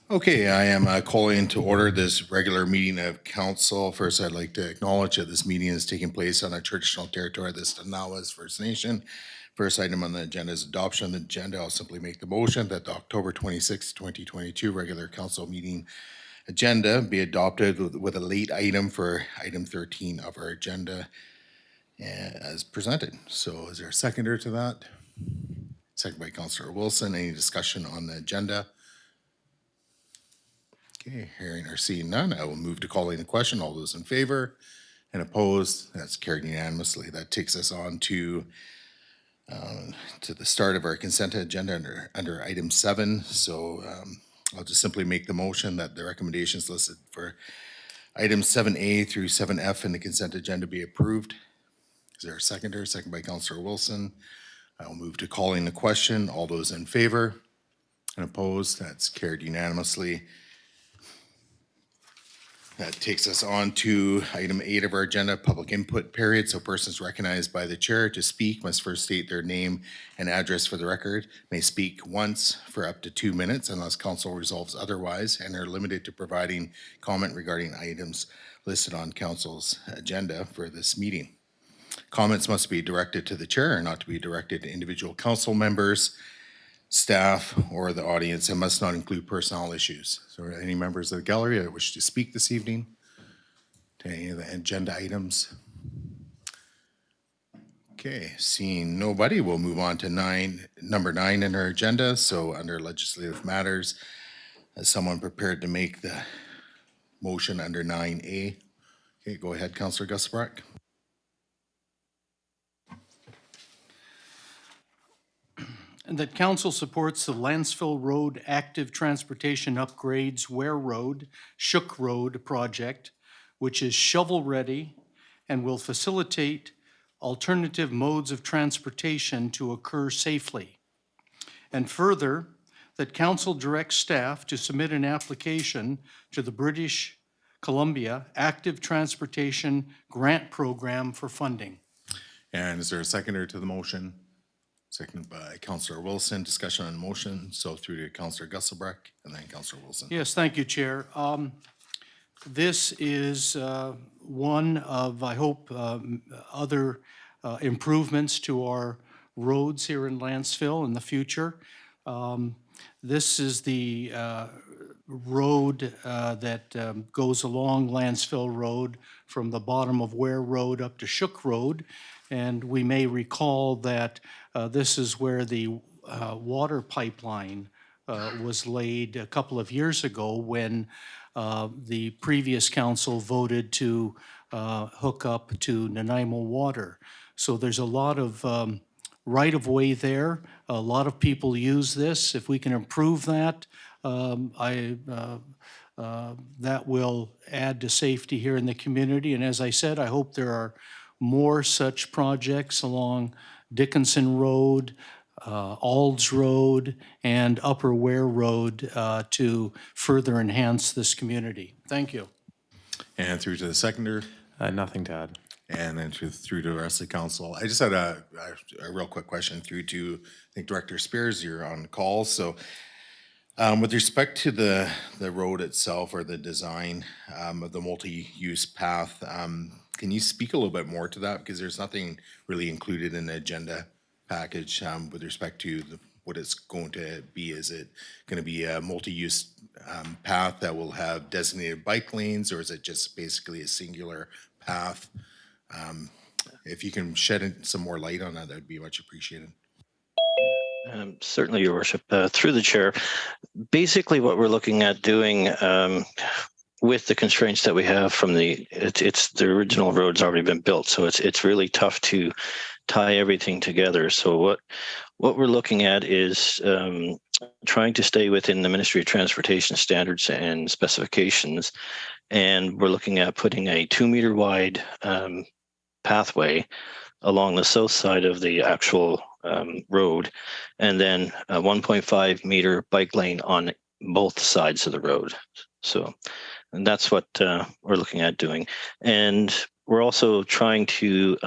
Okay, I am calling to order this regular meeting of council. First, I'd like to acknowledge that this meeting is taking place on a traditional territory of the Stanawas First Nation. First item on the agenda is adoption of the agenda. I'll simply make the motion that the October 26, 2022 regular council meeting agenda be adopted with a late item for item 13 of our agenda as presented. So is there a seconder to that? Second by Councillor Wilson. Any discussion on the agenda? Okay, hearing or seeing none, I will move to calling the question. All those in favor and opposed, that's carried unanimously. That takes us on to the start of our consent agenda under item 7. So I'll just simply make the motion that the recommendations listed for items 7A through 7F in the consent agenda be approved. Is there a seconder? Second by Councillor Wilson. I will move to calling the question. All those in favor and opposed, that's carried unanimously. That takes us on to item 8 of our agenda, public input period. So persons recognized by the chair to speak must first state their name and address for the record, may speak once for up to 2 minutes unless council resolves otherwise, and are limited to providing comment regarding items listed on council's agenda for this meeting. Comments must be directed to the chair and not to be directed to individual council members, staff, or the audience, and must not include personnel issues. So are there any members of the gallery that wish to speak this evening to any of the agenda items? Okay, seeing nobody, we'll move on to number 9 in our agenda. So under legislative matters, is someone prepared to make the motion under 9A? Okay, go ahead, Councillor Gusbrack. And that council supports the Lantzville Road Active Transportation Upgrades Ware Road, Shook Road project, which is shovel-ready and will facilitate alternative modes of transportation to occur safely. And further, that council directs staff to submit an application to the British Columbia Active Transportation Grant Program for funding. And is there a seconder to the motion? Seconded by Councillor Wilson. Discussion on the motion. So through to Councillor Gusselbreck and then Councillor Wilson. Yes, thank you, Chair. This is one of, I hope, other improvements to our roads here in Lantzville in the future. This is the road that goes along Lantzville Road from the bottom of Ware Road up to Shook Road. And we may recall that this is where the water pipeline was laid a couple of years ago when the previous council voted to hook up to Nanaimo Water. So there's a lot of right-of-way there. A lot of people use this. If we can improve that, that will add to safety here in the community. And as I said, I hope there are more such projects along Dickinson Road, Alds Road, and Upper Ware Road to further enhance this community. Thank you. And through to the seconder. Nothing to add. And then through to the rest of the council. I just had a real quick question through to, I think, Director Spears, you're on the call. So with respect to the road itself or the design of the multi-use path, can you speak a little bit more to that? Because there's nothing really included in the agenda package with respect to what it's going to be. Is it going to be a multi-use path that will have designated bike lanes, or is it just basically a singular path? If you can shed some more light on that, that'd be much appreciated. Certainly, Your Worship. Through the chair, basically what we're looking at doing with the constraints that we have from the original road's already been built, so it's really tough to tie everything together. So what we're looking at is trying to stay within the Ministry of Transportation standards and specifications, and we're looking at putting a 2-meter wide pathway along the south side of the actual road, and then a 1.5 meter bike lane on both sides of the road. So, and that's what we're looking at doing. And we're also trying to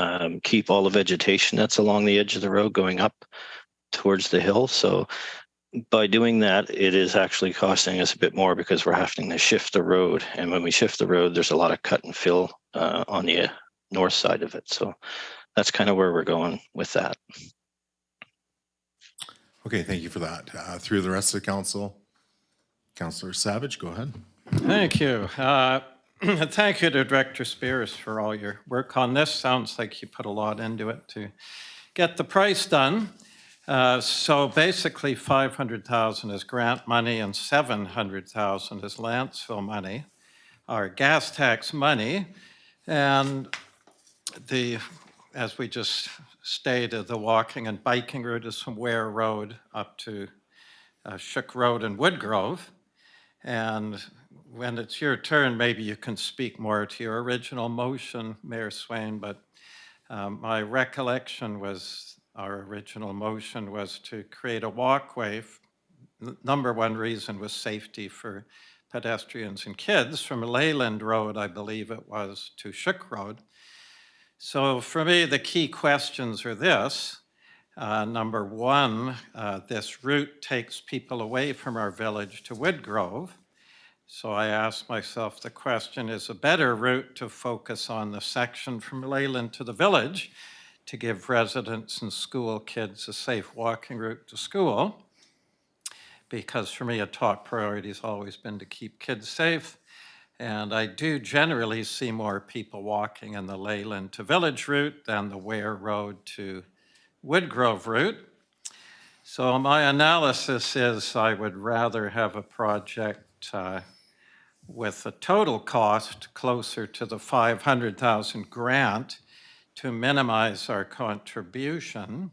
keep all the vegetation that's along the edge of the road going up towards the hill. So by doing that, it is actually costing us a bit more because we're having to shift the road. And when we shift the road, there's a lot of cut and fill on the north side of it. So that's kind of where we're going with that. Okay, thank you for that. Through the rest of the council, Councillor Savage, go ahead. Thank you. Thank you to Director Spears for all your work on this. Sounds like you put a lot into it to get the price done. So basically 500,000 is grant money and 700,000 is Lantzville money, our gas tax money. And as we just stated, the walking and biking route is from Ware Road up to Shook Road and Woodgrove. And when it's your turn, maybe you can speak more to your original motion, Mayor Swain, but my recollection was our original motion was to create a walkway. Number one reason was safety for pedestrians and kids from Leyland Road, I believe it was, to Shook Road. So for me, the key questions are this. Number one, this route takes people away from our village to Woodgrove. So I asked myself the question, is a better route to focus on the section from Leyland to the village to give residents and school kids a safe walking route to school? Because for me, a top priority has always been to keep kids safe. And I do generally see more people walking in the Leyland to village route than the Ware Road to Woodgrove route. So my analysis is I would rather have a project with a total cost closer to the 500,000 grant to minimize our contribution.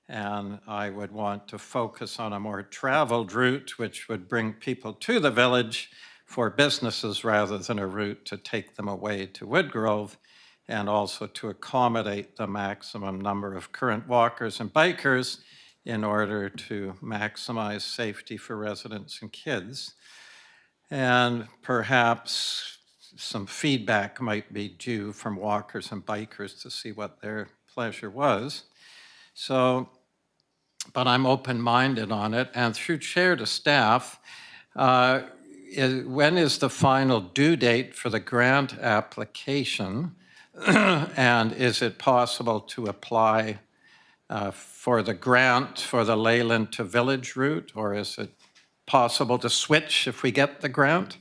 And I would want to focus on a more traveled route, which would bring people to the village for businesses rather than a route to take them away to Woodgrove, and also to accommodate the maximum number of current walkers and bikers in order to maximize safety for residents and kids. And perhaps some feedback might be due from walkers and bikers to see what their pleasure was. So, but I'm open-minded on it. And through chair to staff, when is the final due date for the grant application? And is it possible to apply for the grant for the Leyland to Village route, or is it possible to switch if we get the grant?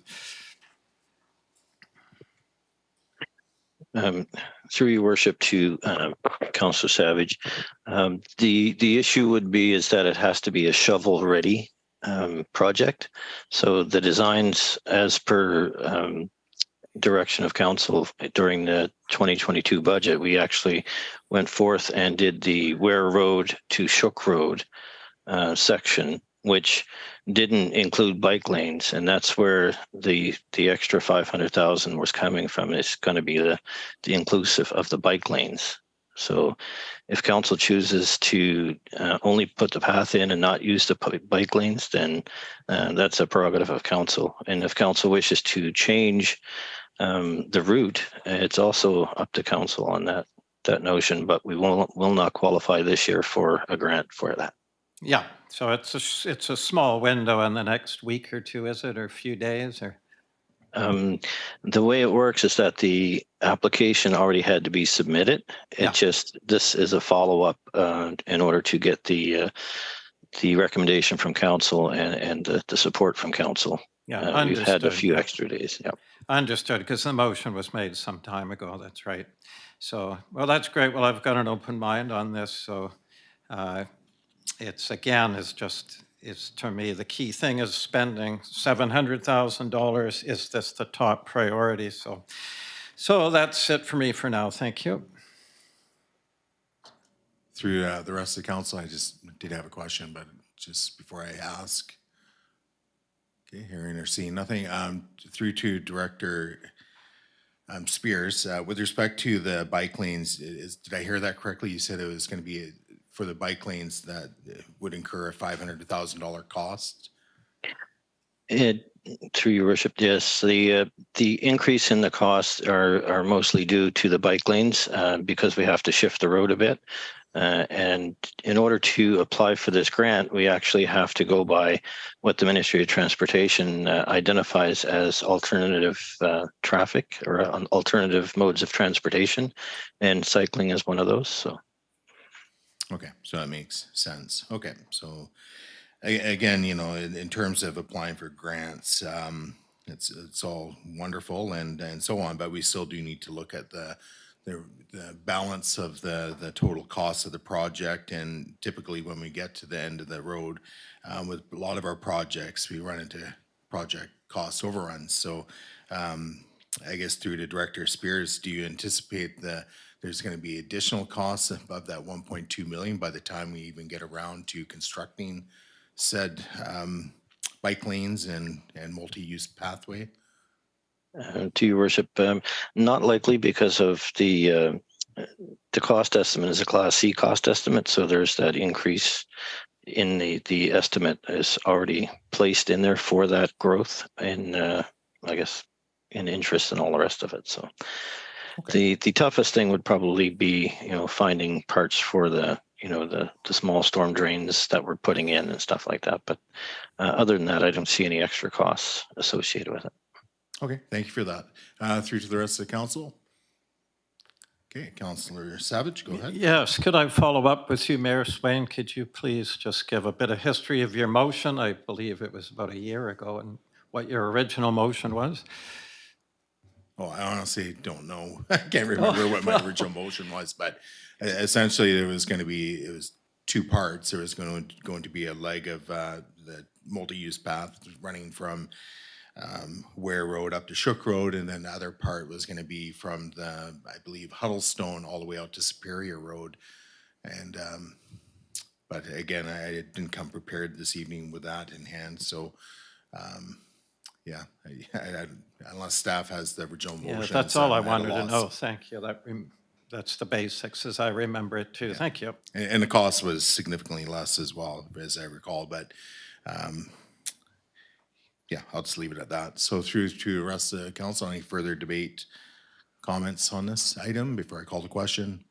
Through your worship to Councillor Savage, the issue would be is that it has to be a shovel-ready project. So the designs, as per direction of council during the 2022 budget, we actually went forth and did the Ware Road to Shook Road section, which didn't include bike lanes, and that's where the extra 500,000 was coming from. It's going to be the inclusive of the bike lanes. So if council chooses to only put the path in and not use the bike lanes, then that's a prerogative of council. And if council wishes to change the route, it's also up to council on that notion, but we will not qualify this year for a grant for that. Yeah, so it's a small window in the next week or two, is it, or a few days, or? The way it works is that the application already had to be submitted. This is a follow-up in order to get the recommendation from council and the support from council. Yeah, we've had a few extra days. Yeah, understood, because the motion was made some time ago. That's right. So, well, that's great. Well, I've got an open mind on this. So, it's to me the key thing is spending $700,000. Is this the top priority? So that's it for me for now. Thank you. Through the rest of the council, I just did have a question, but just before I ask. Okay, hearing or seeing nothing. Through to Director Spears, with respect to the bike lanes, did I hear that correctly? You said it was going to be for the bike lanes that would incur a $500,000 cost? Through your worship, yes. The increase in the costs are mostly due to the bike lanes because we have to shift the road a bit. And in order to apply for this grant, we actually have to go by what the Ministry of Transportation identifies as alternative traffic or alternative modes of transportation, and cycling is one of those. So, Okay, so that makes sense. Okay, so again, you know, in terms of applying for grants, it's all wonderful and so on, but we still do need to look at the balance of the total cost of the project. And typically, when we get to the end of the road, with a lot of our projects, we run into project cost overruns. So, I guess through to Director Spears, do you anticipate there's going to be additional costs above that 1.2 million by the time we even get around to constructing said bike lanes and multi-use pathway? to your worship, not likely, because of the cost estimate is a Class C cost estimate, so there's that increase in the estimate is already placed in there for that growth in I guess in interest and all the rest of it. So the toughest thing would probably be, you know, finding parts for the, you know, the small storm drains that we're putting in and stuff like that. But other than that, I don't see any extra costs associated with it. Okay, thank you for that. Through to the rest of the council. Okay, Councillor Savage, go ahead. Yes, could I follow up with you, Mayor Swain? Could you please just give a bit of history of your motion? I believe it was about a year ago, and what your original motion was. Oh, I honestly don't know. I can't remember what my original motion was, but essentially it was two parts. There was going to be a leg of the multi-use path running from Ware Road up to Shook Road, and then the other part was going to be from I believe, Huddlestone all the way out to Superior Road. And but again, I didn't come prepared this evening with that in hand, so yeah, unless staff has the original motion. Yeah, that's all I wanted to know. Thank you. That's the basics as I remember it too. Thank you. And the cost was significantly less as well, as I recall, but yeah, I'll just leave it at that. So through to the rest of the council, any further debate, comments on this item before I call the question?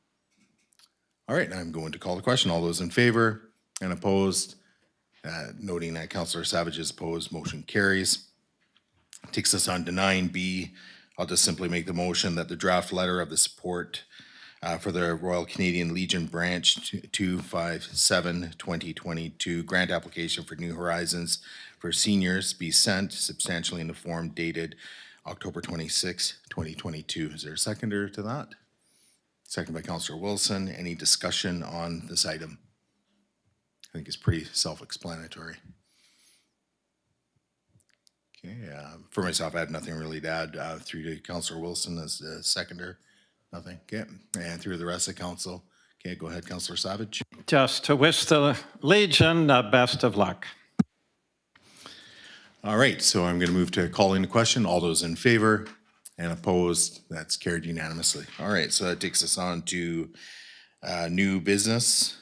All right, I'm going to call the question. All those in favor and opposed, noting that Councillor Savage is opposed, motion carries. Takes us on to 9B. I'll just simply make the motion that the draft letter of the support for the Royal Canadian Legion Branch 257-2022 grant application for New Horizons for seniors be sent substantially in the form dated October 26, 2022. Is there a seconder to that? Second by Councillor Wilson. Any discussion on this item? I think it's pretty self-explanatory. Okay, for myself, I have nothing really to add. Through to Councillor Wilson as the seconder. Nothing. Okay, and through the rest of the council. Okay, go ahead, Councillor Savage. Just to wish the Legion best of luck. All right, so I'm going to move to calling the question. All those in favor and opposed, that's carried unanimously. All right, so that takes us on to new business.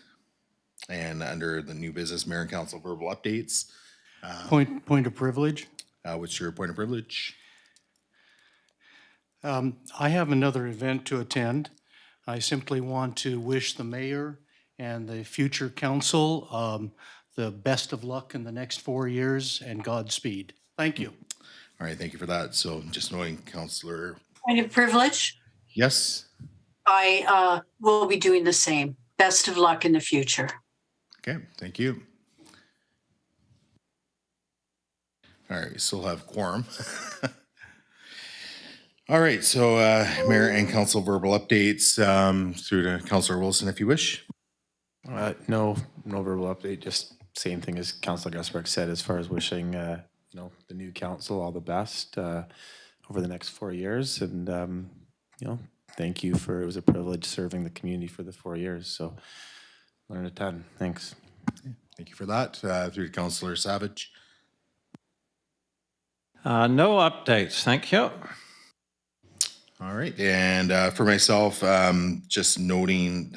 And under the new business, Mayor and Council verbal updates. Point of privilege. What's your point of privilege? I have another event to attend. I simply want to wish the mayor and the future council the best of luck in the next 4 years and Godspeed. Thank you. All right, thank you for that. So just knowing Councillor. Point of privilege. Yes. I will be doing the same. Best of luck in the future. Okay, thank you. All right, we still have quorum. All right, so Mayor and Council verbal updates through to Councillor Wilson if you wish. No verbal update, just same thing as Councillor Gusberg said as far as wishing the new council all the best over the next 4 years. And thank you it was a privilege serving the community for the 4 years. So learned a ton. Thanks. Thank you for that. Through to Councillor Savage. No updates. Thank you. All right, and for myself, just noting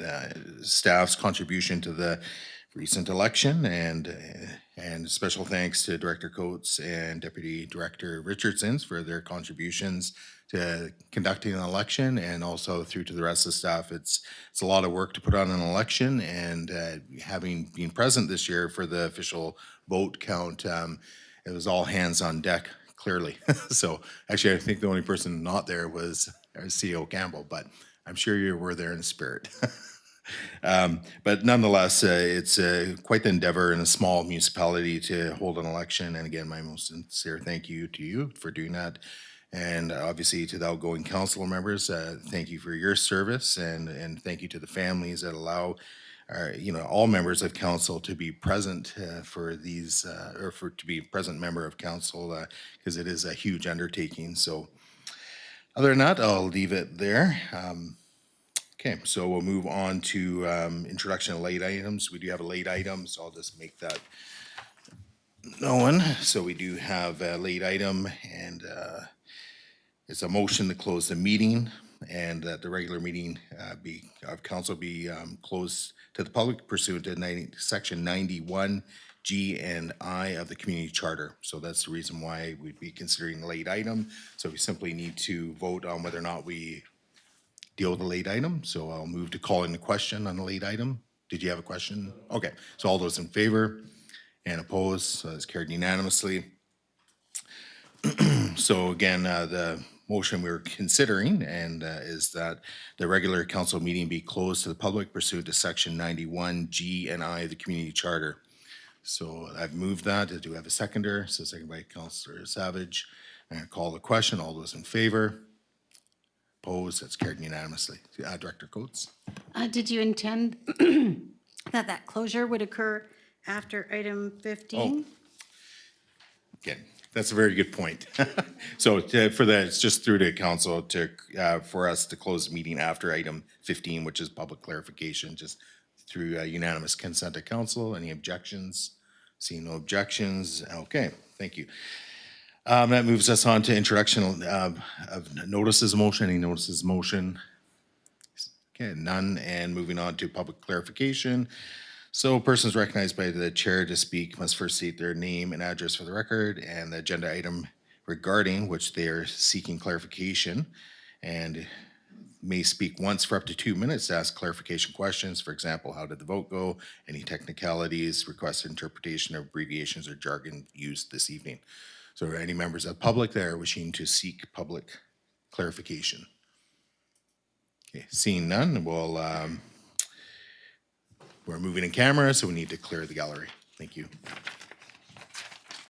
staff's contribution to the recent election, and special thanks to Director Coates and Deputy Director Richardsons for their contributions to conducting an election, and also through to the rest of the staff. It's a lot of work to put on an election, and having been present this year for the official vote count, it was all hands on deck, clearly. So actually, I think the only person not there was our CEO Campbell, but I'm sure you were there in spirit. But nonetheless, it's quite the endeavor in a small municipality to hold an election. And again, my most sincere thank you to you for doing that. And obviously to the outgoing council members, thank you for your service, and thank you to the families that allow all members of council to be present for these, or to be present member of council, because it is a huge undertaking. So other than that, I'll leave it there. Okay, so we'll move on to introduction of late items. We do have a late item, so I'll just make that known. So we do have a late item, and it's a motion to close the meeting, and that the regular meeting of council be closed to the public pursuant to section 91 G and I of the community charter. So that's the reason why we'd be considering a late item. So we simply need to vote on whether or not we deal with the late item. So I'll move to calling the question on the late item. Did you have a question? Okay, so all those in favor and opposed, so it's carried unanimously. So again, the motion we're considering and is that the regular council meeting be closed to the public pursuant to section 91 G and I of the community charter. So I've moved that. I do have a seconder. So second by Councillor Savage. I'm going to call the question. All those in favor? Opposed? That's carried unanimously. Director Coates? Did you intend that closure would occur after item 15? Okay, that's a very good point. So for that, it's just through to council to, for us to close the meeting after item 15, which is public clarification, just through unanimous consent of council. Any objections? Seeing no objections. Okay, thank you. That moves us on to introduction of notices of motion. Any notices of motion? Okay, none. And moving on to public clarification. So persons recognized by the chair to speak must first state their name and address for the record and the agenda item regarding which they are seeking clarification, and may speak once for up to 2 minutes to ask clarification questions. For example, how did the vote go? Any technicalities, requested interpretation of abbreviations or jargon used this evening. So are any members of the public that are wishing to seek public clarification? Okay, seeing none, we're moving in camera, so we need to clear the gallery. Thank you.